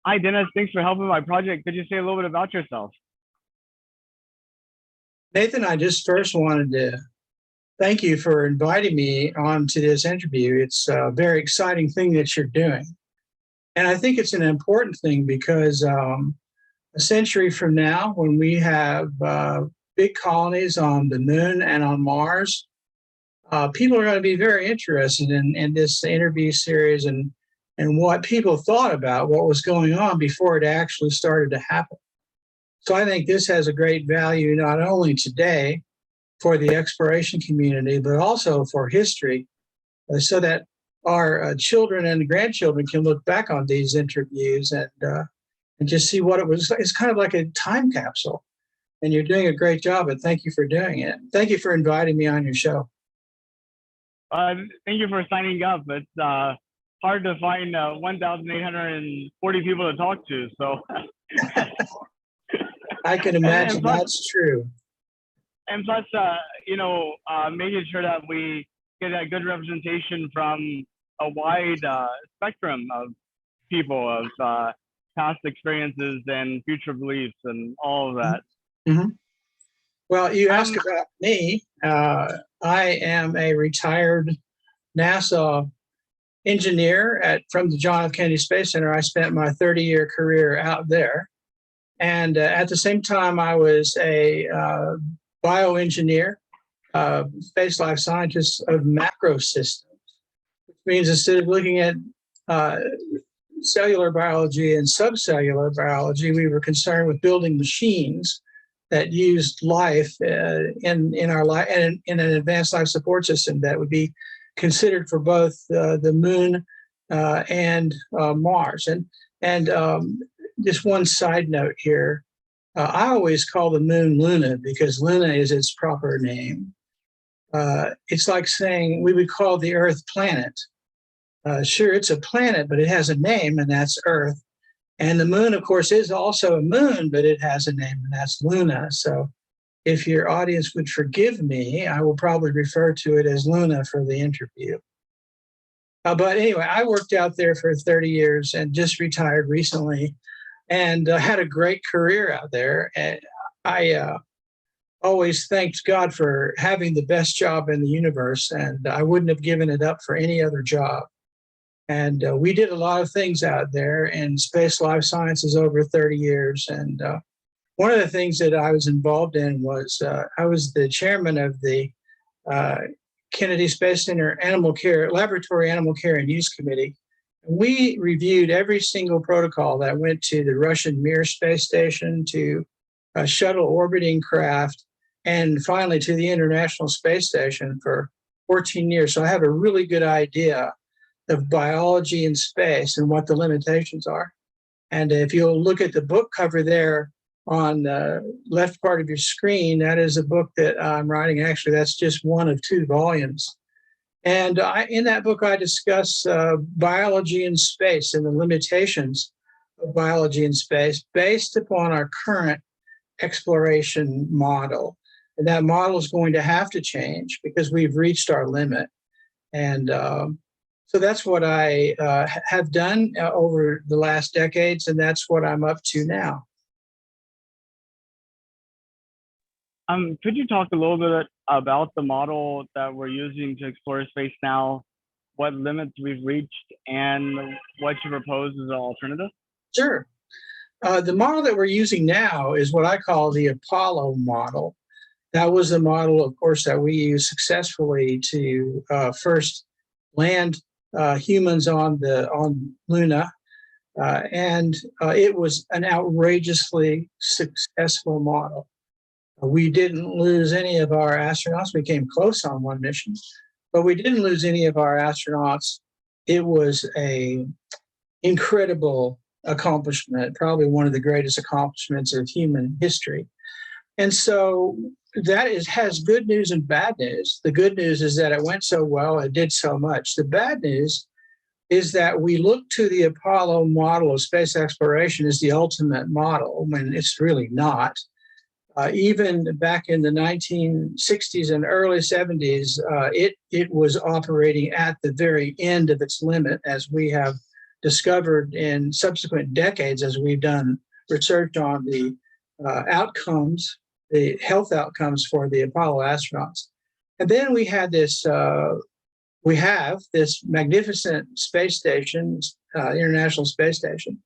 Hi, Dennis. Thanks for helping my project. Could you say a little bit about yourself? Nathan, I just first wanted to thank you for inviting me on to this interview. It's a very exciting thing that you're doing. And I think it's an important thing because a century from now, when we have big colonies on the moon and on Mars, people are going to be very interested in this interview series and what people thought about what was going on before it actually started to happen. So I think this has a great value, not only today for the exploration community, but also for history, so that our children and grandchildren can look back on these interviews and just see what it was. It's kind of like a time capsule. And you're doing a great job, and thank you for doing it. Thank you for inviting me on your show. Thank you for signing up. It's hard to find 1,840 people to talk to. So I can imagine plus, that's true. And plus, making sure that we get a good representation from a wide spectrum of people, of past experiences and future beliefs and all of that. Mm-hmm. Well, you asked about me. I am a retired NASA engineer from the John F. Kennedy Space Center. I spent my 30-year career out there. And at the same time, I was a bioengineer, space life scientist of macro systems, which means instead of looking at cellular biology and subcellular biology, we were concerned with building machines that used life in our life and in an advanced life support system that would be considered for both the moon and Mars. And just one side note here, I always call the moon Luna because Luna is its proper name. It's like saying we would call the Earth planet. Sure, it's a planet, but it has a name, and that's Earth. And the moon, of course, is also a moon, but it has a name, and that's Luna. So if your audience would forgive me, I will probably refer to it as Luna for the interview. But anyway, I worked out there for 30 years and just retired recently and had a great career out there. And I always thanked God for having the best job in the universe, and I wouldn't have given it up for any other job. And we did a lot of things out there in space life sciences over 30 years. And one of the things that I was involved in was I was the chairman of the Kennedy Space Center Laboratory Animal Care and Use Committee. We reviewed every single protocol that went to the Russian Mir space station, to a shuttle orbiting craft, and finally to the International Space Station for 14 years. So I have a really good idea of biology in space and what the limitations are. And if you'll look at the book cover there on the left part of your screen, that is a book that I'm writing. Actually, that's just one of 2 volumes. And in that book, I discuss biology in space and the limitations of biology in space based upon our current exploration model. And that model is going to have to change because we've reached our limit. And so that's what I have done over the last decades, and that's what I'm up to now. Could you talk a little bit about the model that we're using to explore space now, what limits we've reached, and what you propose as an alternative? Sure. The model that we're using now is what I call the Apollo model. That was the model, of course, that we used successfully to first land humans on Luna, and it was an outrageously successful model. We didn't lose any of our astronauts. We came close on one mission, but we didn't lose any of our astronauts. It was an incredible accomplishment, probably one of the greatest accomplishments of human history. And so that has good news and bad news. The good news is that it went so well, it did so much. The bad news is that we look to the Apollo model of space exploration as the ultimate model when it's really not. Even back in the 1960s and early 70s, it was operating at the very end of its limit, as we have discovered in subsequent decades as we've done research on the outcomes, the health outcomes for the Apollo astronauts. And then we have this magnificent space station, International Space Station.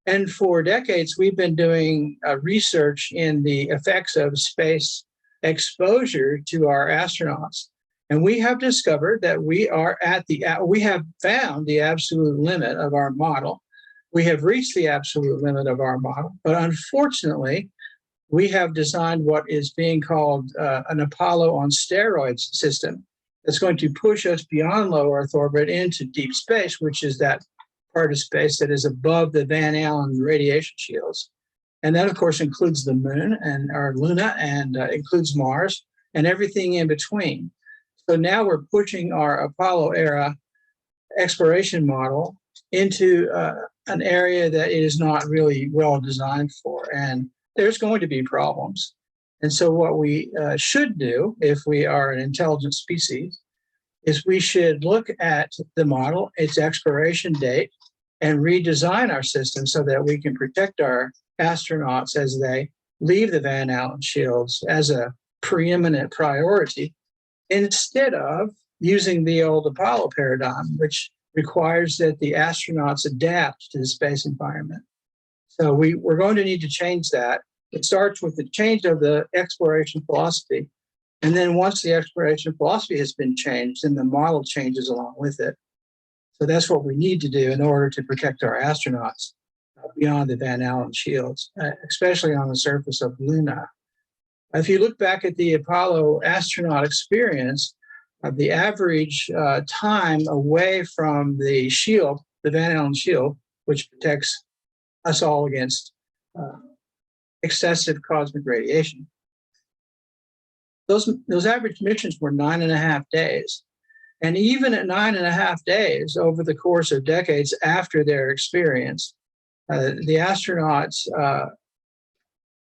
And for decades, we've been doing research in the effects of space exposure to our astronauts. And we have discovered that we have found the absolute limit of our model. We have reached the absolute limit of our model. But unfortunately, we have designed what is being called an Apollo on steroids system that's going to push us beyond low Earth orbit into deep space, which is that part of space that is above the Van Allen radiation shields. And that, of course, includes the moon and our Luna, and includes Mars and everything in between. So now we're pushing our Apollo era exploration model into an area that it is not really well designed for. And there's going to be problems. And so what we should do, if we are an intelligent species, is we should look at the model, its expiration date, and redesign our system so that we can protect our astronauts as they leave the Van Allen shields as a preeminent priority, instead of using the old Apollo paradigm, which requires that the astronauts adapt to the space environment. So we're going to need to change that. It starts with the change of the exploration philosophy. And then once the exploration philosophy has been changed, then the model changes along with it. So that's what we need to do in order to protect our astronauts beyond the Van Allen shields, especially on the surface of Luna. If you look back at the Apollo astronaut experience, the average time away from the shield, the Van Allen shield, which protects us all against excessive cosmic radiation, those average missions were 9.5 days. And even at 9.5 days, over the course of decades after their experience, the astronauts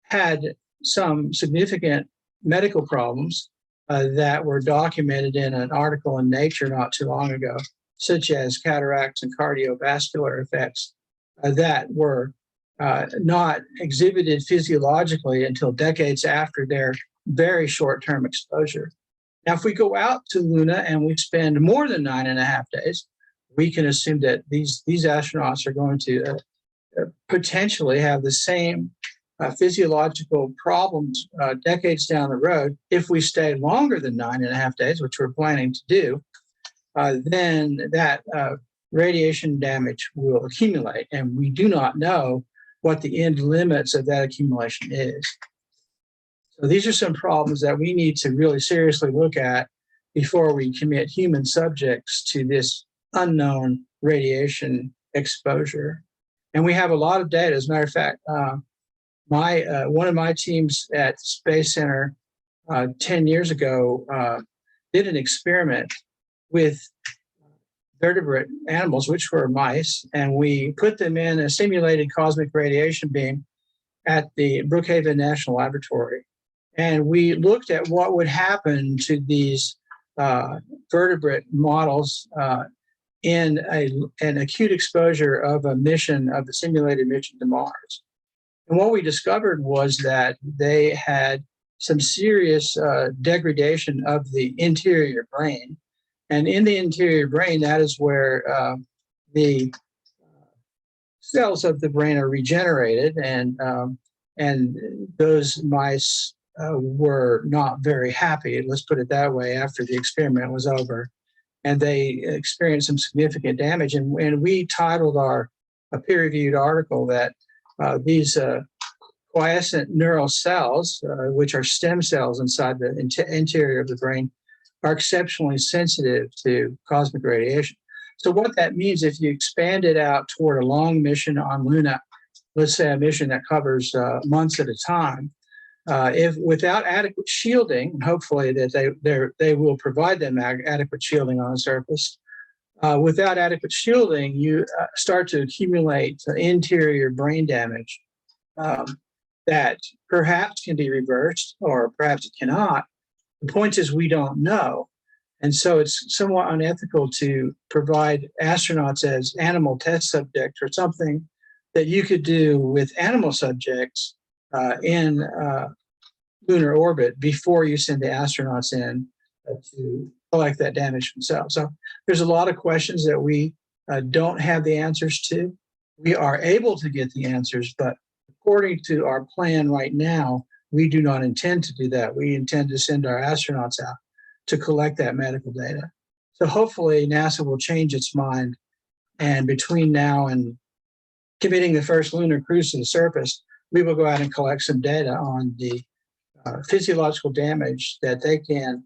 had some significant medical problems that were documented in an article in Nature not too long ago, such as cataracts and cardiovascular effects that were not exhibited physiologically until decades after their very short-term exposure. Now, if we go out to Luna and we spend more than 9.5 days, we can assume that these astronauts are going to potentially have the same physiological problems decades down the road. If we stay longer than 9.5 days, which we're planning to do, then that radiation damage will accumulate, and we do not know what the end limits of that accumulation is. So these are some problems that we need to really seriously look at before we commit human subjects to this unknown radiation exposure. And we have a lot of data. As a matter of fact, one of my teams at Space Center 10 years ago did an experiment with vertebrate animals, which were mice, and we put them in a simulated cosmic radiation beam at the Brookhaven National Laboratory. And we looked at what would happen to these vertebrate models in an acute exposure of a mission, of the simulated mission to Mars. And what we discovered was that they had some serious degradation of the interior brain. And in the interior brain, that is where the cells of the brain are regenerated. And those mice were not very happy, let's put it that way, after the experiment was over. And they experienced some significant damage. And we titled our peer-reviewed article that these quiescent neural cells, which are stem cells inside the interior of the brain, are exceptionally sensitive to cosmic radiation. So what that means, if you expand it out toward a long mission on Luna, let's say a mission that covers months at a time, if without adequate shielding, hopefully that they will provide them adequate shielding on the surface. Without adequate shielding, you start to accumulate interior brain damage that perhaps can be reversed, or perhaps it cannot. The point is, we don't know. And so it's somewhat unethical to provide astronauts as animal test subjects or something that you could do with animal subjects in lunar orbit before you send the astronauts in to collect that damage themselves. So there's a lot of questions that we don't have the answers to. We are able to get the answers, but according to our plan right now, we do not intend to do that. We intend to send our astronauts out to collect that medical data. So hopefully NASA will change its mind, and between now and committing the first lunar cruise to the surface, we will go out and collect some data on the physiological damage that they can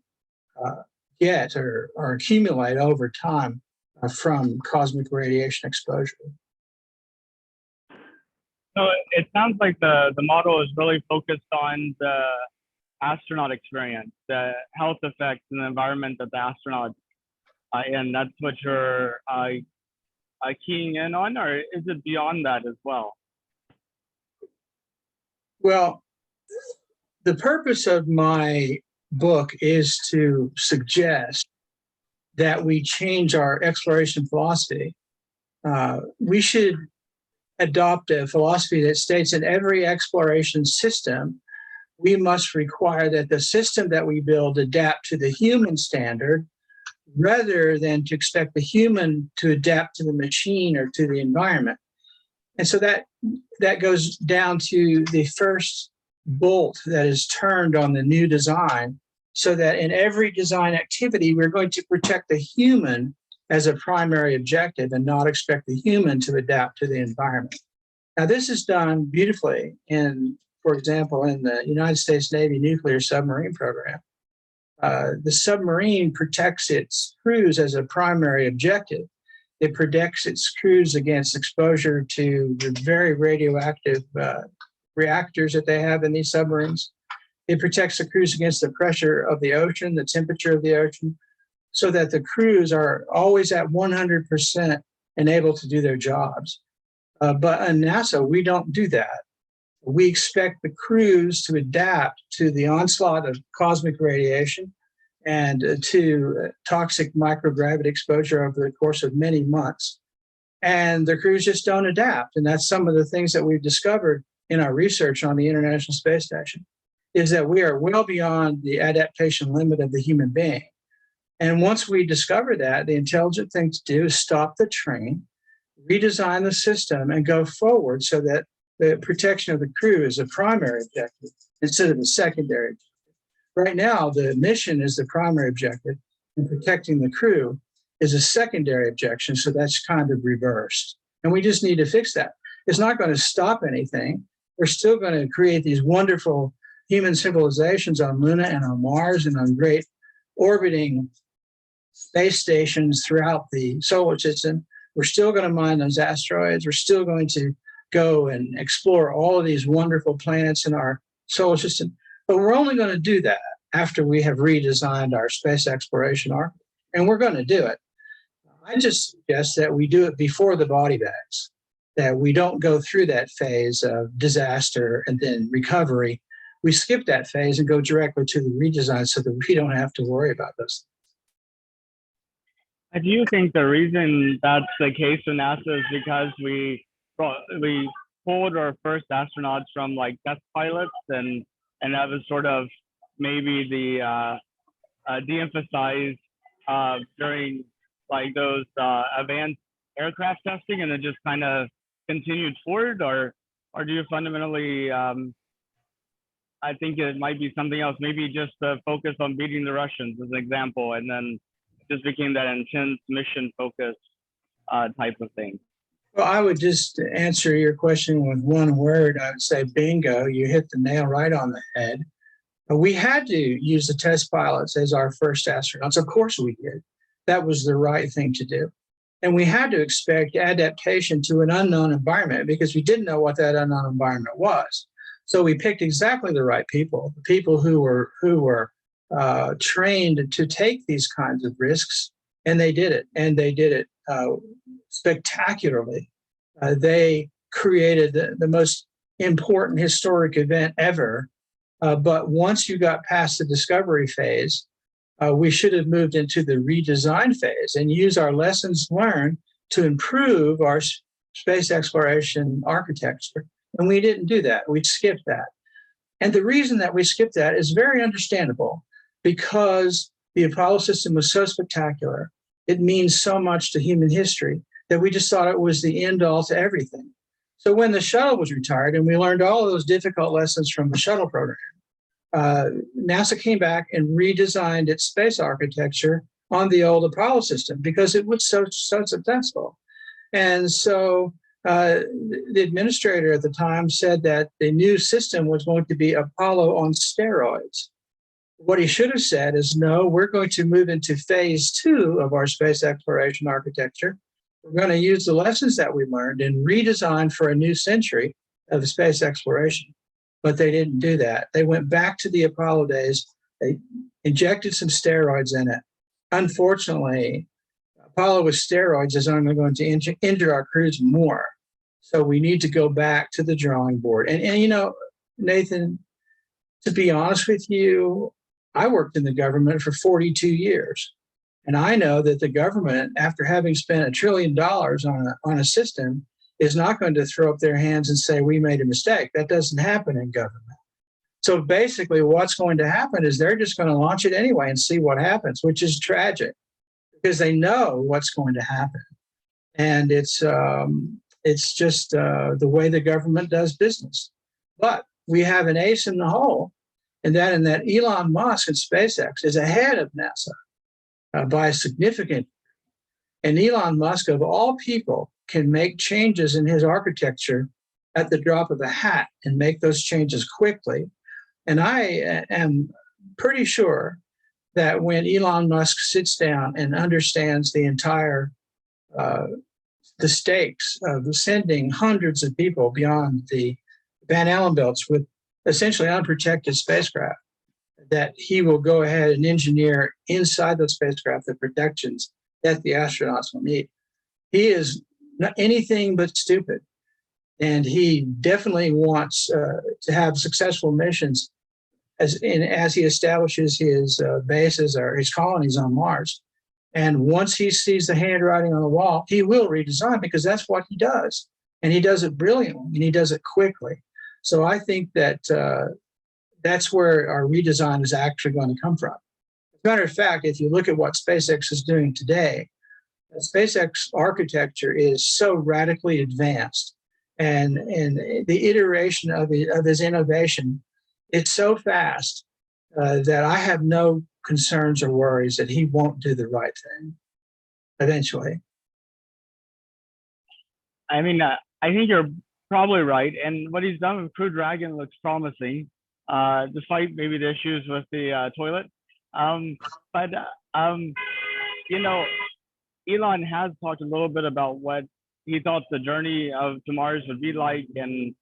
get or accumulate over time from cosmic radiation exposure. So it sounds like the model is really focused on the astronaut experience, the health effects and the environment that the astronauts and that's what you're keying in on, or is it beyond that as well? Well, the purpose of my book is to suggest that we change our exploration philosophy. We should adopt a philosophy that states in every exploration system, we must require that the system that we build adapt to the human standard rather than to expect the human to adapt to the machine or to the environment. And so that goes down to the first bolt that is turned on the new design, so that in every design activity, we're going to protect the human as a primary objective and not expect the human to adapt to the environment. Now, this is done beautifully for example, in the United States Navy nuclear submarine program. The submarine protects its crews as a primary objective. It protects its crews against exposure to the very radioactive reactors that they have in these submarines. It protects the crews against the pressure of the ocean, the temperature of the ocean, so that the crews are always at 100% and able to do their jobs. But in NASA, we don't do that. We expect the crews to adapt to the onslaught of cosmic radiation and to toxic microgravity exposure over the course of many months. And the crews just don't adapt. And that's some of the things that we've discovered in our research on the International Space Station, is that we are well beyond the adaptation limit of the human being. And once we discover that, the intelligent thing to do is stop the train, redesign the system, and go forward so that the protection of the crew is a primary objective instead of a secondary objective. Right now, the mission is the primary objective, and protecting the crew is a secondary objection, so that's kind of reversed. And we just need to fix that. It's not going to stop anything. We're still going to create these wonderful human civilizations on Luna and on Mars and on great orbiting space stations throughout the solar system. We're still going to mine those asteroids. We're still going to go and explore all of these wonderful planets in our solar system. But we're only going to do that after we have redesigned our space exploration arc, and we're going to do it. I just suggest that we do it before the body bags, that we don't go through that phase of disaster and then recovery. We skip that phase and go directly to the redesign so that we don't have to worry about those. Do you think the reason that's the case in NASA is because we pulled our first astronauts from like test pilots, and that was sort of maybe the de-emphasized during like those advanced aircraft testing, and it just kind of continued forward, or do you fundamentally I think it might be something else, maybe just focus on beating the Russians as an example, and then it just became that intense mission focus type of thing? Well, I would just answer your question with one word. I would say bingo. You hit the nail right on the head. We had to use the test pilots as our first astronauts. Of course we did. That was the right thing to do. And we had to expect adaptation to an unknown environment because we didn't know what that unknown environment was. So we picked exactly the right people, the people who were trained to take these kinds of risks, and they did it. And they did it spectacularly. They created the most important historic event ever. But once you got past the discovery phase, we should have moved into the redesign phase and use our lessons learned to improve our space exploration architecture. And we didn't do that. We skipped that. And the reason that we skipped that is very understandable, because the Apollo system was so spectacular. It means so much to human history that we just thought it was the end all to everything. So when the shuttle was retired and we learned all of those difficult lessons from the shuttle program, NASA came back and redesigned its space architecture on the old Apollo system because it was so successful. And so the administrator at the time said that the new system was going to be Apollo on steroids. What he should have said is, no, we're going to move into phase 2 of our space exploration architecture. We're going to use the lessons that we learned and redesign for a new century of space exploration. But they didn't do that. They went back to the Apollo days. They injected some steroids in it. Unfortunately, Apollo with steroids is only going to injure our crews more. So we need to go back to the drawing board. And you know, Nathan, to be honest with you, I worked in the government for 42 years. And I know that the government, after having spent $1 trillion on a system, is not going to throw up their hands and say, we made a mistake. That doesn't happen in government. So basically what's going to happen is they're just going to launch it anyway and see what happens, which is tragic because they know what's going to happen. And it's just the way the government does business. But we have an ace in the hole, and that Elon Musk and SpaceX is ahead of NASA by a significant. And Elon Musk, of all people, can make changes in his architecture at the drop of a hat and make those changes quickly. And I am pretty sure that when Elon Musk sits down and understands the entire the stakes of sending hundreds of people beyond the Van Allen belts with essentially unprotected spacecraft, that he will go ahead and engineer inside the spacecraft the protections that the astronauts will need. He is not anything but stupid. And he definitely wants to have successful missions as he establishes his bases or his colonies on Mars. And once he sees the handwriting on the wall, he will redesign because that's what he does. And he does it brilliantly and he does it quickly. So I think that that's where our redesign is actually going to come from. As a matter of fact, if you look at what SpaceX is doing today, the SpaceX architecture is so radically advanced, and the iteration of his innovation, it's so fast that I have no concerns or worries that he won't do the right thing eventually. I mean, I think you're probably right. And what he's done with Crew Dragon looks promising, despite maybe the issues with the toilet. You know, Elon has talked a little bit about what he thought the journey to Mars would be like, and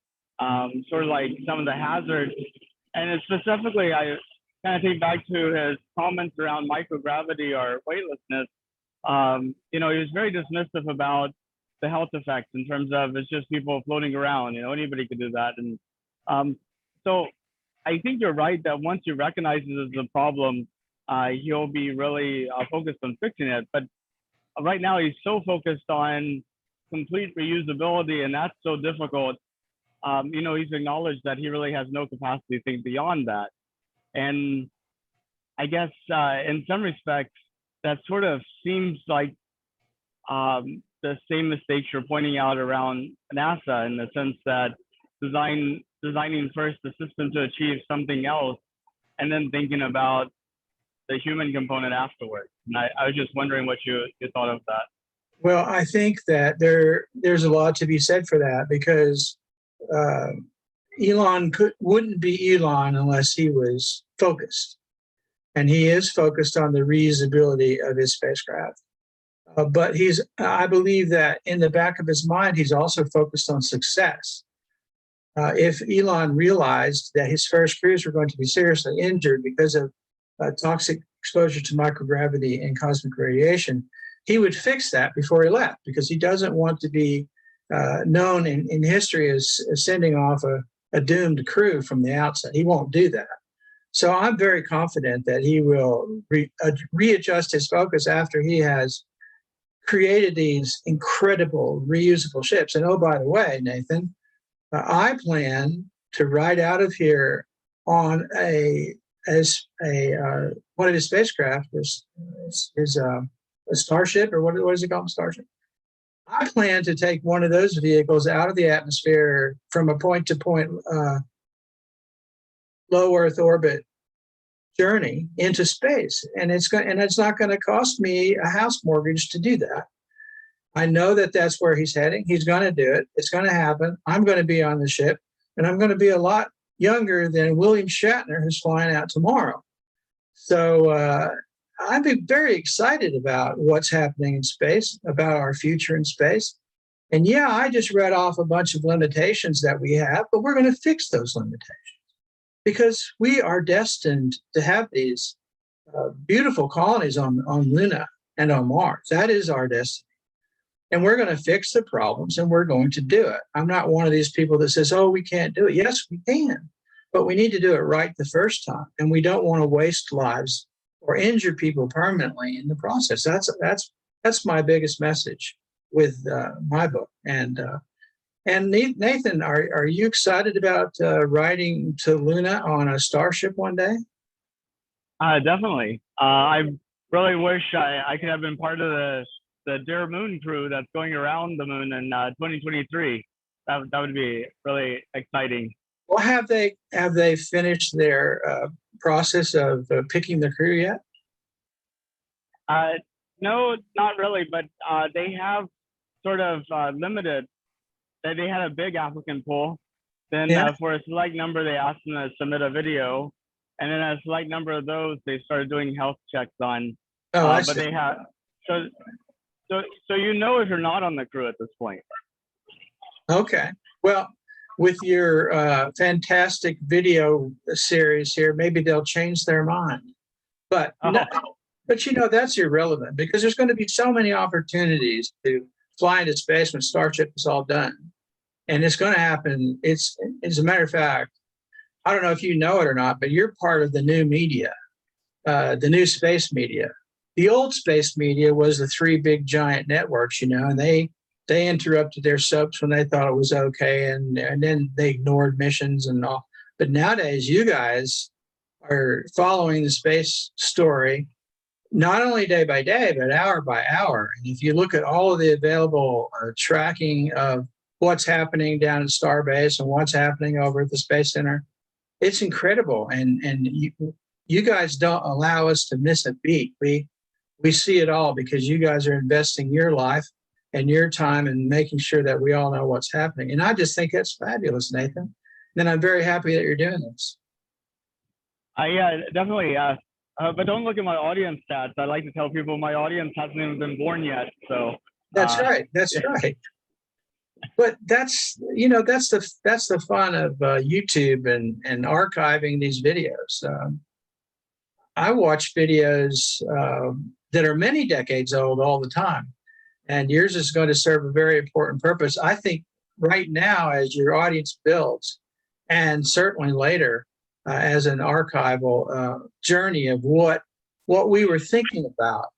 sort of like some of the hazards. And specifically, I kind of think back to his comments around microgravity or weightlessness. You know, he was very dismissive about the health effects in terms of it's just people floating around. You know, anybody could do that. And so I think you're right that once he recognizes it's a problem, he'll be really focused on fixing it. But right now, he's so focused on complete reusability, and that's so difficult. You know, he's acknowledged that he really has no capacity to think beyond that. And I guess in some respects, that sort of seems like the same mistakes you're pointing out around NASA, in the sense that designing first the system to achieve something else, and then thinking about the human component afterwards. And I was just wondering what you thought of that. Well, I think that there's a lot to be said for that, because Elon wouldn't be Elon unless he was focused. And he is focused on the reusability of his spacecraft. But I believe that in the back of his mind, he's also focused on success. If Elon realized that his first crews were going to be seriously injured because of toxic exposure to microgravity and cosmic radiation, he would fix that before he left, because he doesn't want to be known in history as sending off a doomed crew from the outset. He won't do that. So I'm very confident that he will readjust his focus after he has created these incredible reusable ships. And oh, by the way, Nathan, I plan to ride out of here on one of his spacecraft is a Starship, or what is it called, Starship? I plan to take one of those vehicles out of the atmosphere from a point-to-point low Earth orbit journey into space, and it's not going to cost me a house mortgage to do that. I know that that's where he's heading. He's going to do it. It's going to happen. I'm going to be on the ship, and I'm going to be a lot younger than William Shatner, who's flying out tomorrow. So I'd be very excited about what's happening in space, about our future in space. And yeah, I just read off a bunch of limitations that we have, but we're going to fix those limitations because we are destined to have these beautiful colonies on Luna and on Mars. That is our destiny. And we're going to fix the problems, and we're going to do it. I'm not one of these people that says, oh, we can't do it. Yes, we can, but we need to do it right the first time. And we don't want to waste lives or injure people permanently in the process. That's my biggest message with my book. And Nathan, are you excited about riding to Luna on a Starship one day? Definitely. I really wish I could have been part of the Dear Moon crew that's going around the moon in 2023. That would be really exciting. Well, have they finished their process of picking the crew yet? No, not really, but they have sort of limited. They had a big applicant pool. Then for a select number, they asked them to submit a video, and then a select number of those, they started doing health checks on. Oh, I but see. they have so you know if you're not on the crew at this point. Okay. Well, with your fantastic video series here, maybe they'll change their mind. But that's irrelevant because there's going to be so many opportunities to fly into space when Starship is all done, and it's going to happen. It's as a matter of fact, I don't know if you know it or not, but you're part of the new media, the new space media. The old space media was the three big giant networks, and they interrupted their subs when they thought it was okay, and then they ignored missions and all. But nowadays, you guys are following the space story, not only day by day, but hour by hour. And if you look at all of the available tracking of what's happening down at Starbase and what's happening over at the Space Center, it's incredible. And you guys don't allow us to miss a beat. We see it all because you guys are investing your life and your time and making sure that we all know what's happening. And I just think that's fabulous, Nathan. And I'm very happy that you're doing this. Yeah, definitely. But don't look at my audience stats. I like to tell people my audience hasn't even been born yet. So that's right. That's right. But that's the fun of YouTube and archiving these videos. I watch videos that are many decades old all the time, and yours is going to serve a very important purpose. I think right now, as your audience builds, and certainly later as an archival journey of what we were thinking about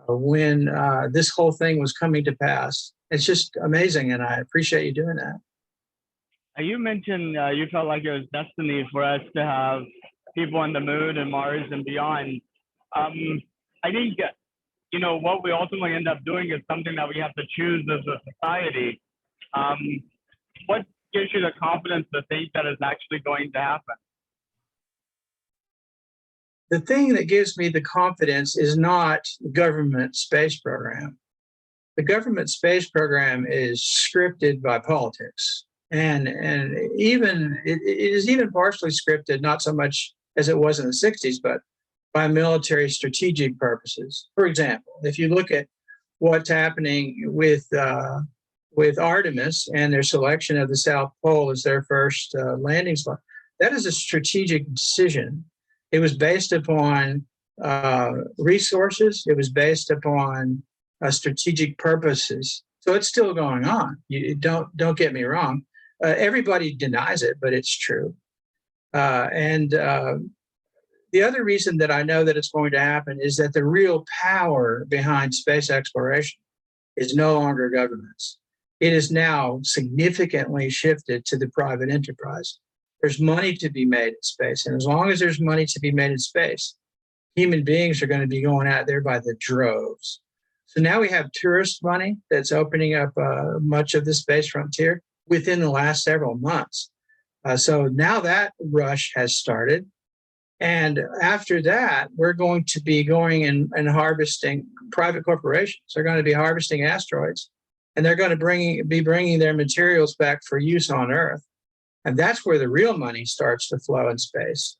when this whole thing was coming to pass. It's just amazing, and I appreciate you doing that. You mentioned you felt like it was destiny for us to have people on the moon and Mars and beyond. I think, what we ultimately end up doing is something that we have to choose as a society. What gives you the confidence to think that is actually going to happen? The thing that gives me the confidence is not the government space program. The government space program is scripted by politics. And even it is even partially scripted, not so much as it was in the 60s, but by military strategic purposes. For example, if you look at what's happening with Artemis and their selection of the South Pole as their first landing spot, that is a strategic decision. It was based upon resources. It was based upon strategic purposes. So it's still going on. You don't get me wrong. Everybody denies it, but it's true. And the other reason that I know that it's going to happen is that the real power behind space exploration is no longer governments. It is now significantly shifted to the private enterprise. There's money to be made in space. And as long as there's money to be made in space, human beings are going to be going out there by the droves. So now we have tourist money that's opening up much of the space frontier within the last several months. So now that rush has started. And after that, we're going to be going and harvesting private corporations. They're going to be harvesting asteroids, and they're going to be bringing their materials back for use on Earth. And that's where the real money starts to flow in space.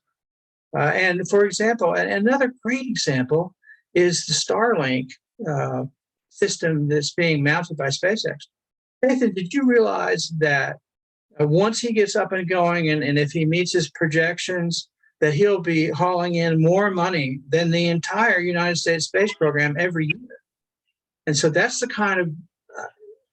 And for example, another great example is the Starlink system that's being mounted by SpaceX. Nathan, did you realize that once he gets up and going, and if he meets his projections, that he'll be hauling in more money than the entire United States space program every year? And so that's the kind of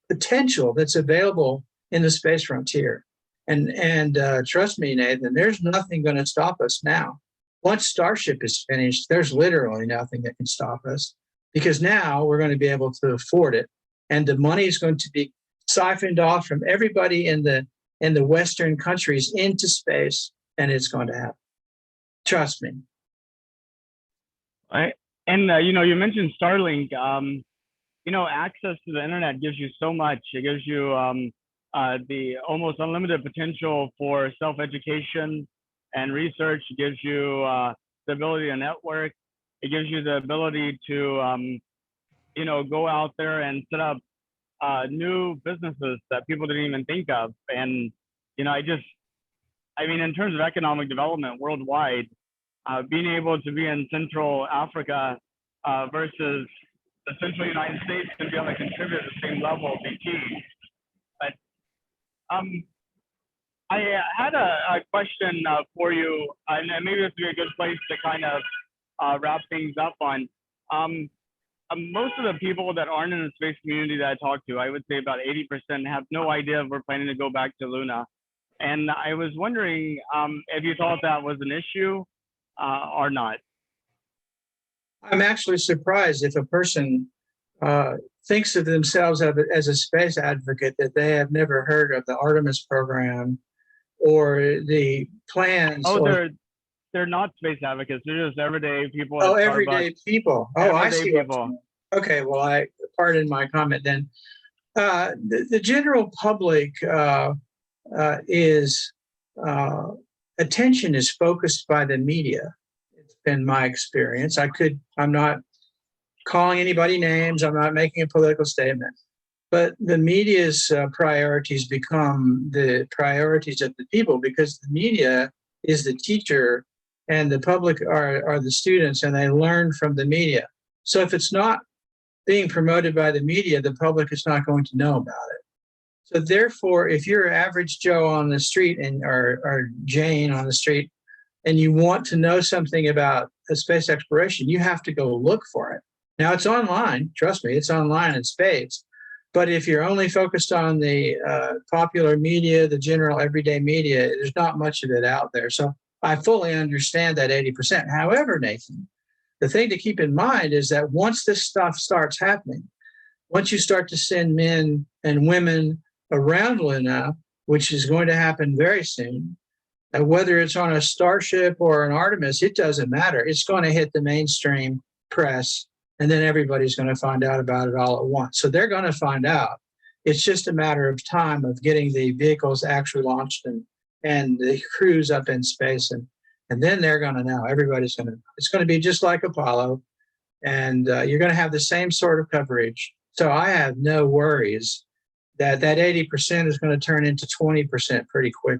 potential that's available in the space frontier. And trust me, Nathan, there's nothing going to stop us now. Once Starship is finished, there's literally nothing that can stop us, because now we're going to be able to afford it. And the money is going to be siphoned off from everybody in the Western countries into space, and it's going to happen. Trust me. And you mentioned Starlink. Access to the internet gives you so much. It gives you the almost unlimited potential for self-education and research. It gives you the ability to network. It gives you the ability to go out there and set up new businesses that people didn't even think of. And in terms of economic development worldwide, being able to be in Central Africa versus the Central United States and be able to contribute at the same level would be key. But I had a question for you, and maybe this would be a good place to kind of wrap things up on. Most of the people that aren't in the space community that I talk to, I would say about 80%, have no idea if we're planning to go back to Luna. And I was wondering if you thought that was an issue or not. I'm actually surprised if a person thinks of themselves as a space advocate that they have never heard of the Artemis program or the plans. Oh, they're not space advocates. They're just everyday people. Oh, everyday people. Oh, I see. People. Okay, well, I pardon my comment then. The general public attention is focused by the media. It's been my experience. I'm not calling anybody names. I'm not making a political statement. But the media's priorities become the priorities of the people, because the media is the teacher and the public are the students, and they learn from the media. So if it's not being promoted by the media, the public is not going to know about it. So therefore, if you're average Joe on the street or Jane on the street, and you want to know something about space exploration, you have to go look for it. Now, it's online. Trust me, it's online in space. But if you're only focused on the popular media, the general everyday media, there's not much of it out there. So I fully understand that 80%. However, Nathan, the thing to keep in mind is that once this stuff starts happening, once you start to send men and women around Luna, which is going to happen very soon, whether it's on a Starship or an Artemis, it doesn't matter. It's going to hit the mainstream press, and then everybody's going to find out about it all at once. So they're going to find out. It's just a matter of time of getting the vehicles actually launched and the crews up in space, and then they're going to know. Everybody's going to. It's going to be just like Apollo, and you're going to have the same sort of coverage. So I have no worries that 80% is going to turn into 20% pretty quick.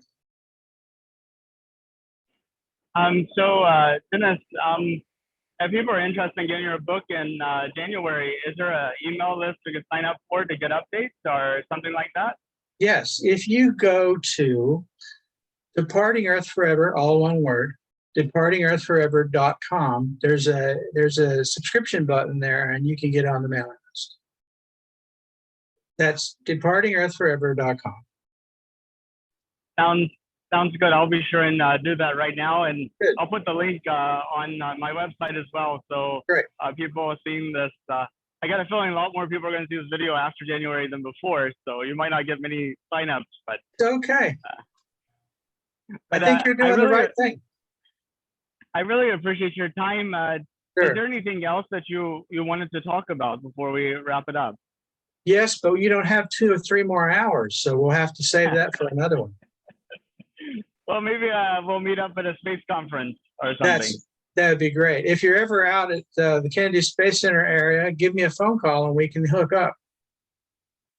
Dennis, if people are interested in getting your book in January, is there an email list we can sign up for to get updates or something like that? Yes, if you go to Departing Earth Forever, all one word, departingearthforever.com, there's a subscription button there, and you can get on the mailing list. That's departingearthforever.com. Sounds good. I'll be sure and do that right now, and Good. I'll put the link on my website as well. So Great. people seeing this, I got a feeling a lot more people are going to see this video after January than before. So you might not get many signups, but It's okay. I but think you're I doing the really right thing. I really appreciate your time. Is Sure. there anything else that you wanted to talk about before we wrap it up? Yes, but you don't have 2 or 3 more hours, so we'll have to save that for another one. Well, maybe we'll meet up at a space conference or something. That would be great. If you're ever out at the Kennedy Space Center area, give me a phone call and we can hook up.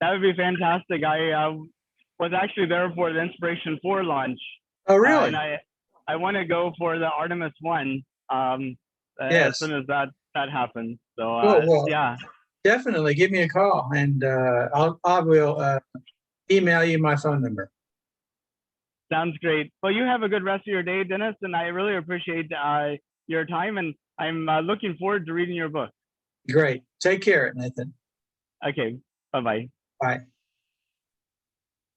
That would be fantastic. I was actually there for the Inspiration 4 launch. Oh, really? And I want to go for the Artemis 1 as Yes. soon as that happens. So Well, yeah, definitely give me a call, and I will email you my phone number. sounds great. Well, you have a good rest of your day, Dennis, and I really appreciate your time, and I'm looking forward to reading your book. Great. Take care, Nathan. Okay, bye-bye. Bye.